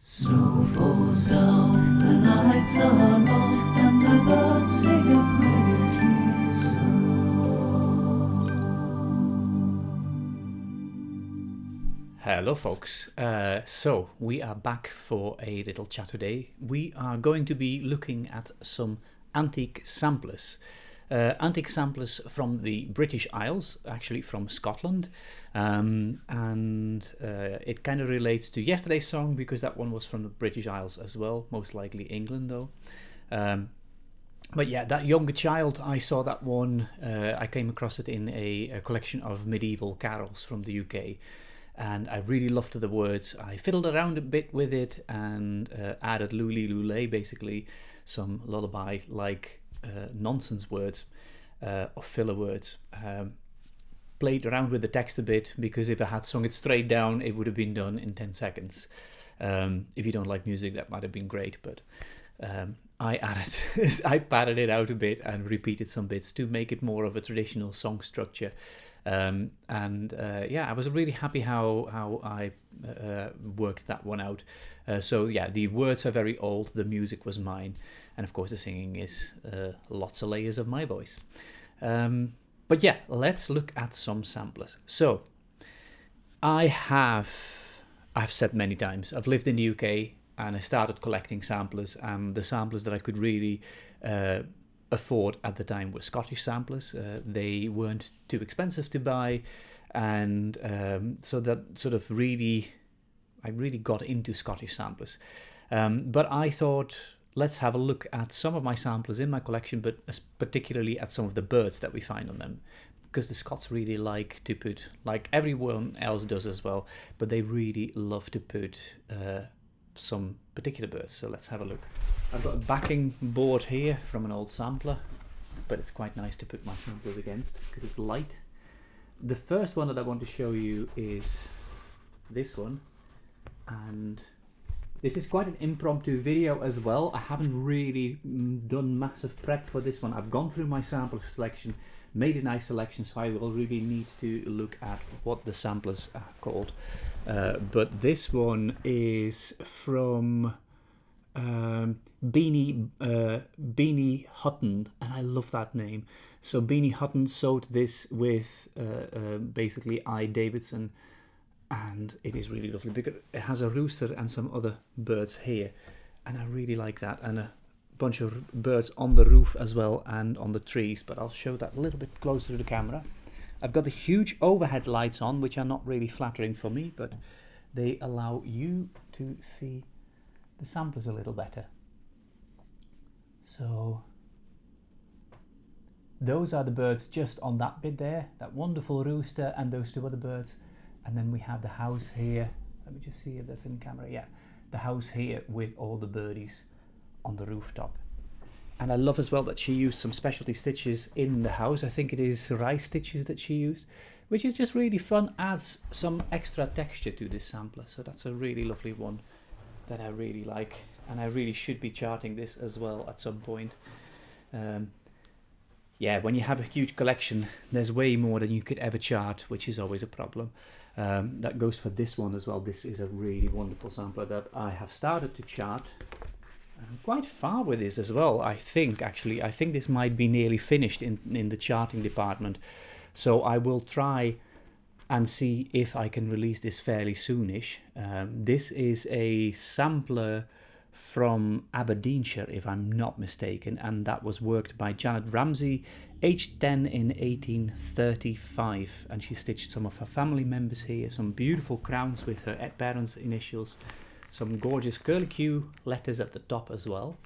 So falls down, the nights are long, and the birds sing a pretty song. Hello folks, so we are back for a little chat today. We are going to be looking at some antique samplers. Antique samplers from the British Isles, actually from Scotland, and it kind of relates to yesterday's song because that one was from the British Isles as well, most likely England though. But yeah, that younger child, I saw that one, I came across it in a collection of medieval carols from the UK, and I really loved the words. I fiddled around a bit with it and added luli lule, basically some lullaby-like nonsense words or filler words. Played around with the text a bit because if I had sung it straight down it would have been done in 10 seconds. If you don't like music, that might have been great, but I padded it out a bit and repeated some bits to make it more of a traditional song structure. Yeah, I was really happy how I worked that one out. So yeah, the words are very old, the music was mine, and of course the singing is lots of layers of my voice. But yeah, let's look at some samplers. So I've said many times, I've lived in the UK and I started collecting samplers, and the samplers that I could really afford at the time were Scottish samplers. They weren't too expensive to buy, and so that sort of I really got into Scottish samplers. But I thought, let's have a look at some of my samplers in my collection, but particularly at some of the birds that we find on them, because the Scots really like to put, like everyone else does as well, but they really love to put some particular birds. So let's have a look. I've got a backing board here from an old sampler, but it's quite nice to put my samplers against because it's light. The first one that I want to show you is this one, and this is quite an impromptu video as well. I haven't really done massive prep for this one. I've gone through my sample selection, made a nice selection, so I will really need to look at what the samplers are called. But this one is from Beanie Hutton, and I love that name. So Beanie Hutton sewed this with basically I. Davidson, and it is really lovely because it has a rooster and some other birds here, and I really like that, and a bunch of birds on the roof as well and on the trees, but I'll show that a little bit closer to the camera. I've got the huge overhead lights on, which are not really flattering for me, but they allow you to see the samplers a little better. So those are the birds just on that bit there, that wonderful rooster and those two other birds. And then we have the house here. Let me just see if that's in camera. Yeah, the house here with all the birdies on the rooftop. And I love as well that she used some specialty stitches in the house. I think it is rice stitches that she used, which is just really fun, adds some extra texture to this sampler. So that's a really lovely one that I really like, and I really should be charting this as well at some point. Yeah, when you have a huge collection, there's way more than you could ever chart, which is always a problem. That goes for this one as well. This is a really wonderful sampler that I have started to chart. I'm quite far with this as well, I think this might be nearly finished in the charting department. So I will try and see if I can release this fairly soonish. This is a sampler from Aberdeenshire, if I'm not mistaken, and that was worked by Janet Ramsey, aged 10 in 1835, and she stitched some of her family members here, some beautiful crowns with her parents' initials, some gorgeous curlicue letters at the top as well.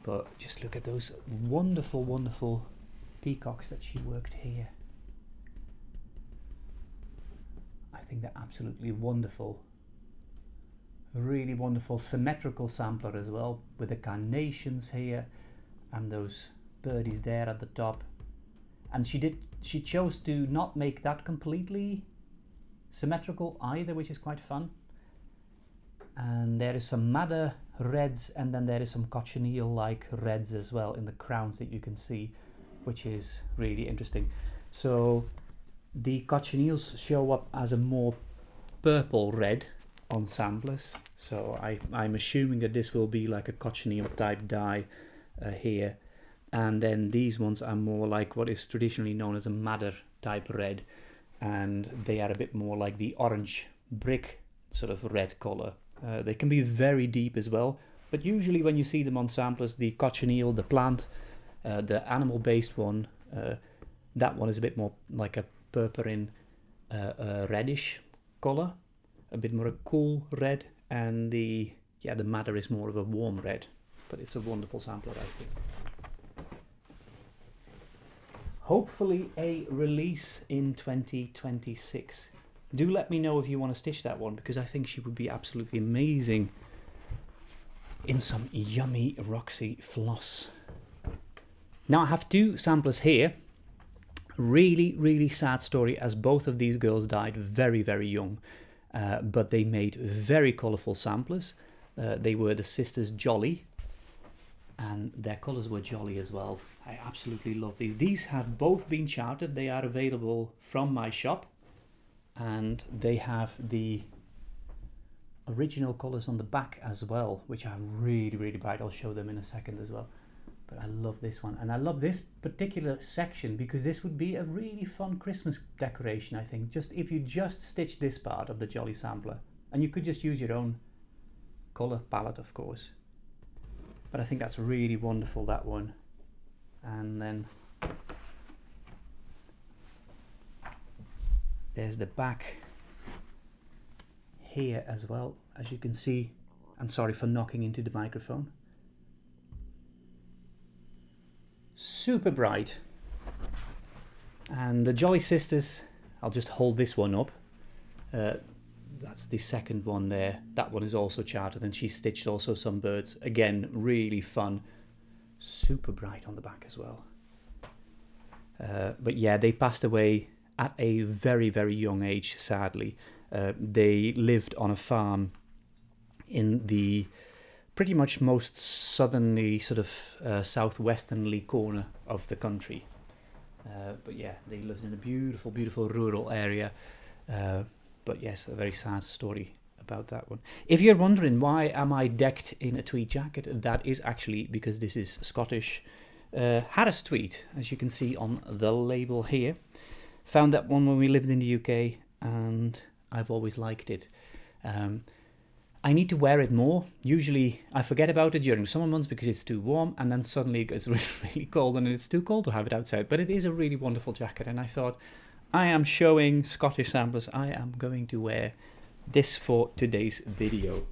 But just look at those wonderful, wonderful peacocks that she worked here. I think they're absolutely wonderful. Really wonderful symmetrical sampler as well, with the carnations here and those birdies there at the top. And she chose to not make that completely symmetrical either, which is quite fun. And there is some madder reds, and then there is some cochineal like reds as well in the crowns that you can see, which is really interesting. So the cochineals show up as a more purple red, on samplers. So I'm assuming that this will be like a cochineal type dye here. And then these ones are more like what is traditionally known as a madder type red. And they are a bit more like the orange brick sort of red colour. They can be very deep as well. But usually when you see them on samplers, the cochineal, the plant, the animal-based one, that one is a bit more like a purpurine reddish colour. A bit more a cool red. And the madder is more of a warm red. But it's a wonderful sampler, I think. Hopefully a release in 2026. Do let me know if you want to stitch that one, because I think she would be absolutely amazing in some yummy Roxy floss. Now I have two samplers here. Really, really sad story, as both of these girls died very, very young. But they made very colourful samplers. They were the sisters Jolly, and their colours were jolly as well. I absolutely love these. These have both been charted. They are available from my shop, and they have the original colours on the back as well, which are really, really bright. I'll show them in a second as well. But I love this one, and I love this particular section because this would be a really fun Christmas decoration, I think. Just if you just stitch this part of the Jolly sampler, and you could just use your own colour palette, of course. But I think that's really wonderful, that one. And then there's the back here as well, as you can see. And sorry for knocking into the microphone. Super bright. And the Jolly Sisters, I'll just hold this one up. That's the second one there. That one is also charted, and she stitched also some birds. Again, really fun. Super bright on the back as well. But yeah, they passed away at a very, very young age, sadly. They lived on a farm in the pretty much most southerly, sort of southwesternly corner of the country. But yeah, they lived in a beautiful, beautiful rural area. But yes, a very sad story about that one. If you're wondering why am I decked in a tweed jacket, that is actually because this is Scottish Harris tweed, as you can see on the label here. Found that one when we lived in the UK, and I've always liked it. I need to wear it more. Usually I forget about it during summer months because it's too warm, and then suddenly it gets really, really cold and it's too cold to have it outside. But it is a really wonderful jacket, and I thought, I am showing Scottish samplers. I am going to wear this for today's video.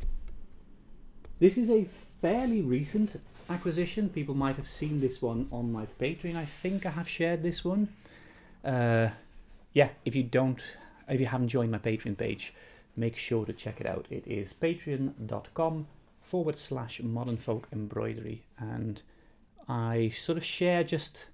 This is a fairly recent acquisition. People might have seen this one on my Patreon. I think I have shared this one. Yeah, if you haven't joined my Patreon page, make sure to check it out. It is patreon.com/modernfolkembroidery, and I sort of share just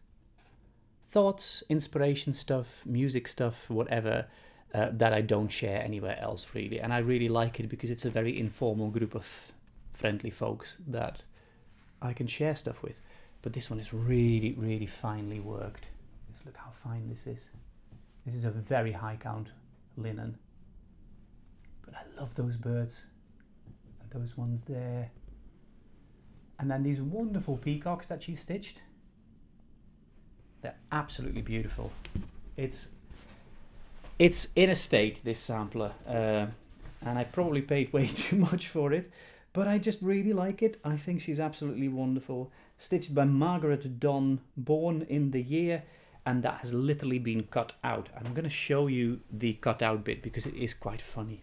thoughts, inspiration stuff, music stuff, whatever, that I don't share anywhere else really. And I really like it because it's a very informal group of friendly folks that I can share stuff with. But this one is really, really finely worked. Just look how fine this is. This is a very high count linen. But I love those birds. And those ones there. And then these wonderful peacocks that she stitched. They're absolutely beautiful. It's in a state, this sampler, and I probably paid way too much for it, but I just really like it. I think she's absolutely wonderful. Stitched by Margaret Don, born in the year, and that has literally been cut out. And I'm going to show you the cut out bit because it is quite funny.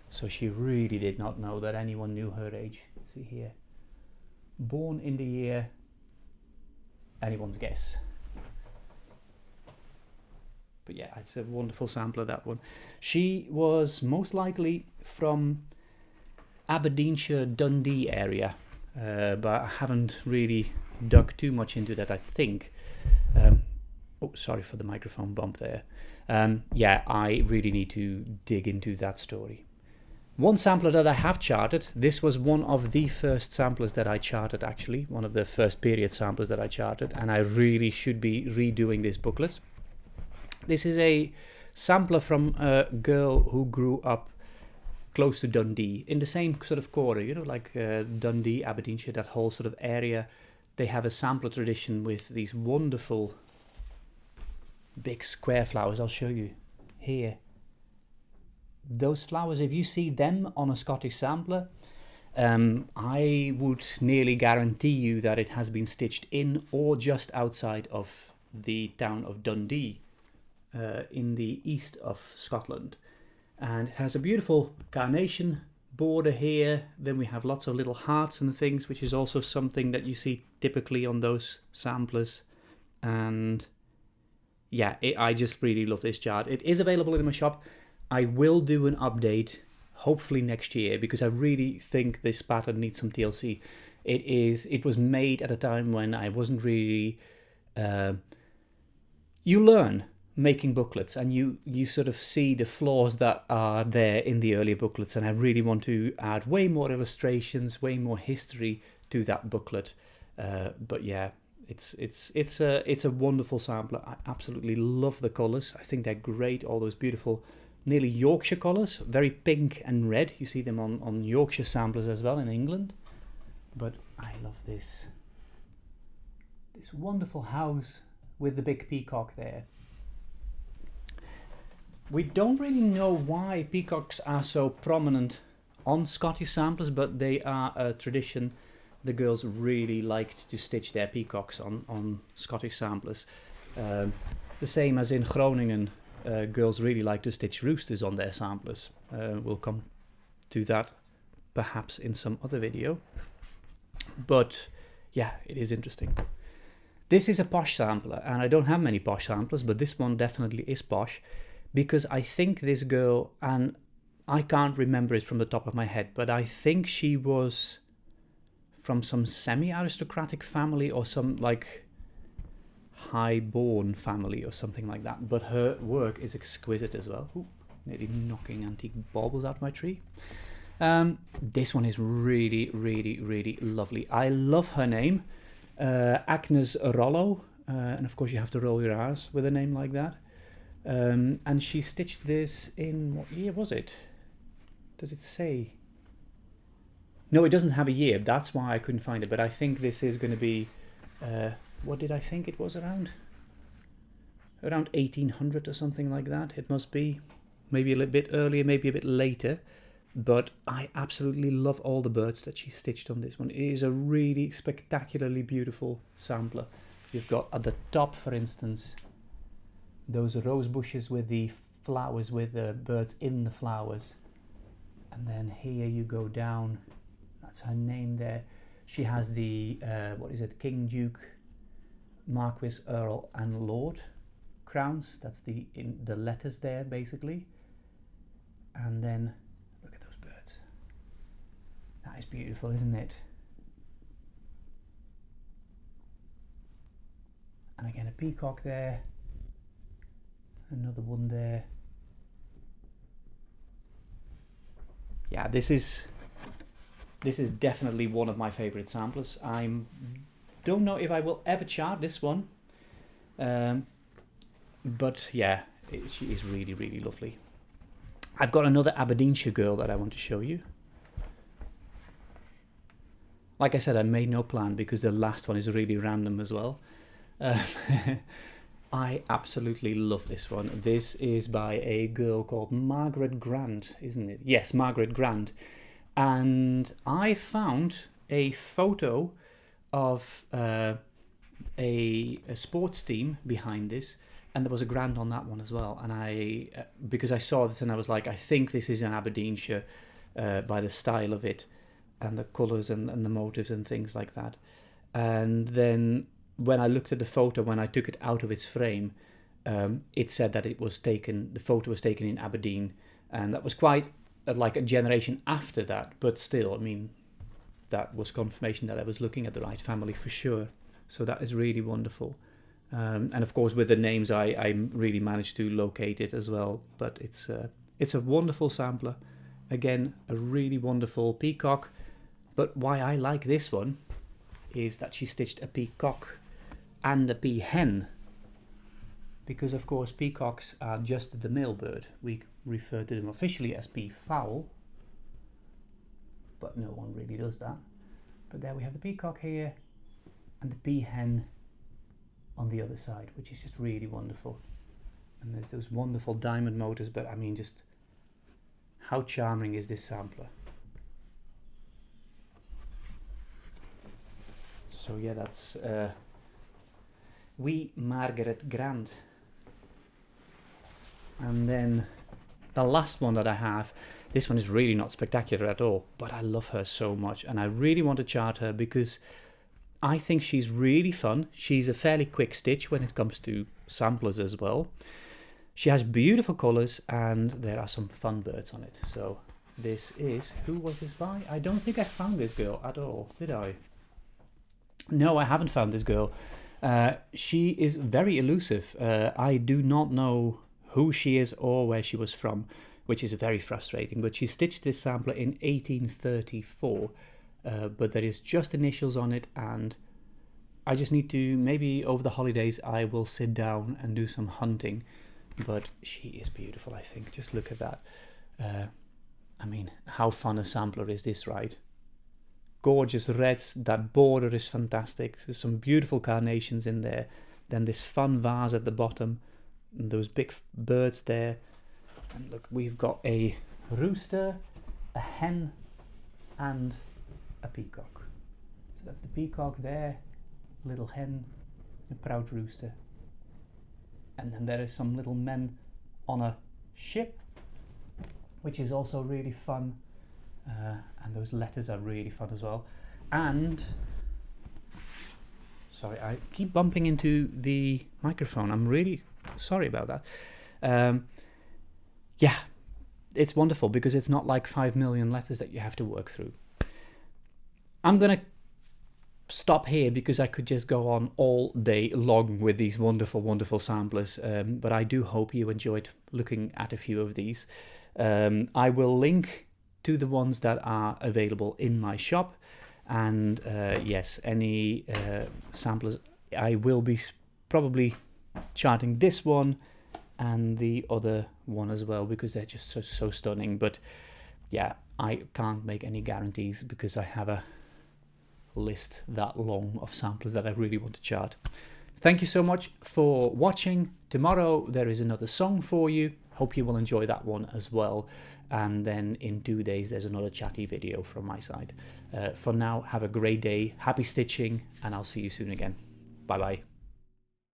So she really did not know that anyone knew her age. See here. Born in the year, anyone's guess. But yeah, it's a wonderful sampler, that one. She was most likely from Aberdeenshire, Dundee area, but I haven't really dug too much into that, I think. Oh, sorry for the microphone bump there. Yeah, I really need to dig into that story. One sampler that I have charted, this was one of the first samplers that I charted actually, one of the first period samplers that I charted, and I really should be redoing this booklet. This is a sampler from a girl who grew up close to Dundee, in the same sort of quarter, you know, like Dundee, Aberdeenshire, that whole sort of area. They have a sampler tradition with these wonderful big square flowers. I'll show you here. Those flowers, if you see them on a Scottish sampler, I would nearly guarantee you that it has been stitched in or just outside of the town of Dundee, in the east of Scotland. And it has a beautiful carnation border here. Then we have lots of little hearts and things, which is also something that you see typically on those samplers. And yeah, I just really love this chart. It is available in my shop. I will do an update hopefully next year, because I really think this pattern needs some TLC. It was made at a time when I wasn't really you learn making booklets, and you sort of see the flaws that are there in the earlier booklets, and I really want to add way more illustrations, way more history to that booklet. But yeah, it's a wonderful sampler. I absolutely love the colours. I think they're great. All those beautiful, nearly Yorkshire colours, very pink and red. You see them on Yorkshire samplers as well in England. But I love this wonderful house with the big peacock there. We don't really know why peacocks are so prominent on Scottish samplers, but they are a tradition. The girls really liked to stitch their peacocks on Scottish samplers. The same as in Groningen, girls really like to stitch roosters on their samplers. We'll come to that perhaps in some other video. But yeah, it is interesting. This is a posh sampler, and I don't have many posh samplers, but this one definitely is posh, because I think this girl, and I can't remember it from the top of my head, but I think she was from some semi-aristocratic family or some like high-born family or something like that. But her work is exquisite as well. Ooh, nearly knocking antique baubles out my tree. This one is really, really, really lovely. I love her name, Agnes Rolo, and of course you have to roll your R's with a name like that. And she stitched this in, what year was it? Does it say? No, it doesn't have a year. That's why I couldn't find it. But I think this is going to be, what did I think it was around? Around 1800 or something like that. It must be. Maybe a little bit earlier, maybe a bit later. But I absolutely love all the birds that she stitched on this one. It is a really spectacularly beautiful sampler. You've got at the top, for instance, those rose bushes with the flowers, with the birds in the flowers. And then here you go down. That's her name there. She has the, what is it, King, Duke, Marquis, Earl and Lord crowns. That's the letters there, basically. And then look at those birds. That is beautiful, isn't it? And again, a peacock there. Another one there. Yeah, this is definitely one of my favorite samplers. I don't know if I will ever chart this one, but yeah, she is really, really lovely. I've got another Aberdeenshire girl that I want to show you. Like I said, I made no plan because the last one is really random as well. I absolutely love this one. This is by a girl called Margaret Grant, isn't it? Yes, Margaret Grant. And I found a photo of a sports team behind this, and there was a Grant on that one as well. And because I saw this and I was like, I think this is an Aberdeenshire by the style of it and the colours and the motives and things like that. And then when I looked at the photo, when I took it out of its frame, it said that the photo was taken in Aberdeen, and that was quite like a generation after that, but still, I mean, that was confirmation that I was looking at the right family for sure. So that is really wonderful. And of course, with the names, I really managed to locate it as well. But it's a wonderful sampler. Again, a really wonderful peacock. But why I like this one is that she stitched a peacock and a peahen, because of course peacocks are just the male bird. We refer to them officially as peafowl, but no one really does that. But there we have the peacock here and the peahen on the other side, which is just really wonderful. And there's those wonderful diamond motors, but I mean, just how charming is this sampler? So yeah, that's wee Margaret Grant. And then the last one that I have, this one is really not spectacular at all, but I love her so much and I really want to chart her because I think she's really fun. She's a fairly quick stitch when it comes to samplers as well. She has beautiful colours and there are some fun birds on it. So this is, who was this by? I don't think I found this girl at all, did I? No, I haven't found this girl. She is very elusive. I do not know who she is or where she was from, which is very frustrating. But she stitched this sampler in 1834, but there is just initials on it, and I just need to, maybe over the holidays, I will sit down and do some hunting. But she is beautiful, I think. Just look at that. I mean, how fun a sampler is this, right? Gorgeous reds, that border is fantastic. There's some beautiful carnations in there. Then this fun vase at the bottom. And those big birds there. And look, we've got a rooster, a hen, and a peacock. So that's the peacock there, little hen, a proud rooster. And then there is some little men on a ship, which is also really fun. And those letters are really fun as well. And sorry, I keep bumping into the microphone. I'm really sorry about that. Yeah, it's wonderful because it's not like 5 million letters that you have to work through. I'm gonna stop here because I could just go on all day long with these wonderful, wonderful samplers. But I do hope you enjoyed looking at a few of these. I will link to the ones that are available in my shop, and yes, any samplers, I will be probably charting this one and the other one as well because they're just so stunning. But yeah, I can't make any guarantees because I have a list that long of samplers that I really want to chart. Thank you so much for watching. Tomorrow there is another song for you. Hope you will enjoy that one as well. And then in 2 days there's another chatty video from my side. For now, have a great day, happy stitching, and I'll see you soon again. Bye bye.